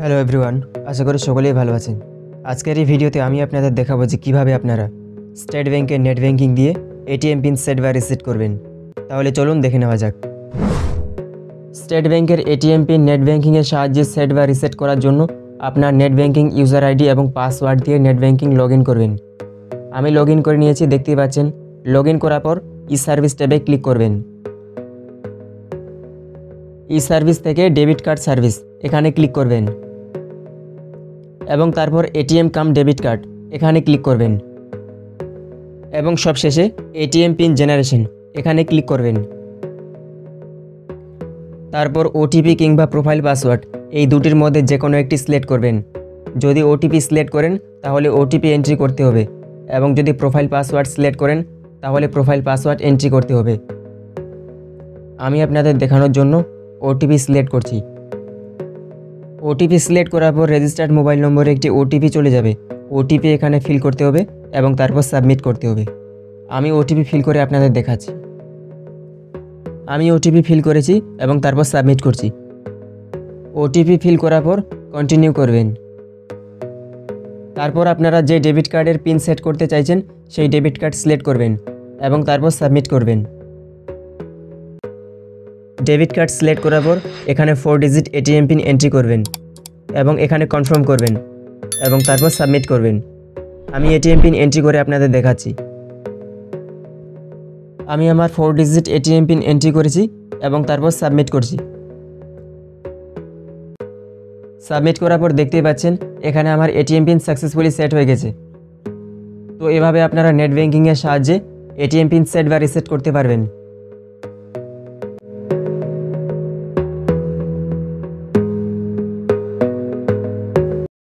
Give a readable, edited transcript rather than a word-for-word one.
Hello everyone, আশা করি সকলেই ভালো আছেন। আজকের এই ভিডিওতে আমি আপনাদের দেখাবো যে কীভাবে আপনারা স্টেট ব্যাংকের নেট ব্যাংকিং দিয়ে এটিএম পিন সেট বা রিসেট করবেন। তাহলে চলুন দেখে নেওয়া যাক। স্টেট ব্যাংকের এটিএম পিন নেট ব্যাংকিংয়ের সাহায্যে সেট বা রিসেট করার জন্য আপনার নেট ব্যাংকিং ইউজার আইডি এবং পাসওয়ার্ড দিয়ে নেট ব্যাংকিং লগ ইন করবেন। আমি লগ ইন করে নিয়েছি, দেখতেই পাচ্ছেন। লগ ইন করার পর ই সার্ভিস ট্যাবে ক্লিক করবেন। ই সার্ভিস থেকে ডেবিট কার্ড সার্ভিস এখানে ক্লিক করবেন এবং তারপর এটিএম কাম ডেবিট কার্ড এখানে ক্লিক করবেন এবং সবশেষে এটিএম পিন জেনারেশন এখানে ক্লিক করবেন। তারপর ওটিপি কিংবা প্রোফাইল পাসওয়ার্ড এই দুটির মধ্যে যে কোনো একটি সিলেক্ট করবেন। যদি ওটিপি সিলেক্ট করেন তাহলে ওটিপি এন্ট্রি করতে হবে এবং যদি প্রোফাইল পাসওয়ার্ড সিলেক্ট করেন তাহলে প্রোফাইল পাসওয়ার্ড এন্ট্রি করতে হবে। আমি আপনাদের দেখানোর জন্য ওটিপি সিলেক্ট করছি। ওটিপি সিলেক্ট করার পর রেজিস্টার্ড মোবাইল নম্বরে একটি ওটিপি চলে যাবে। ওটিপি এখানে ফিল করতে হবে এবং তারপর সাবমিট করতে হবে। আমি ওটিপি ফিল করে আপনাদের দেখাচ্ছি। আমি ওটিপি ফিল করেছি এবং তারপর সাবমিট করছি। ওটিপি ফিল করার পর কন্টিনিউ করবেন। তারপর আপনারা যে ডেবিট কার্ডের পিন সেট করতে চাইছেন সেই ডেবিট কার্ড সিলেক্ট করবেন এবং তারপর সাবমিট করবেন। ডেবিট কার্ড সিলেক্ট করার পর এখানে 4 ডিজিট এটিএম পিন এন্ট্রি করবেন এবং এখানে কনফার্ম করবেন এবং তারপর সাবমিট করবেন। আমি এটিএম পিন এন্ট্রি করে আপনাদের দেখাচ্ছি। আমি আমার 4 ডিজিট এটিএম পিন এন্ট্রি করেছি এবং তারপর সাবমিট করছি। সাবমিট করার পর দেখতেই পাচ্ছেন এখানে আমার এটিএম পিন সাকসেসফুলি সেট হয়ে গেছে। তো এভাবে আপনারা নেট ব্যাংকিংয়ের সাহায্যে এটিএম পিন সেট বা রিসেট করতে পারবেন।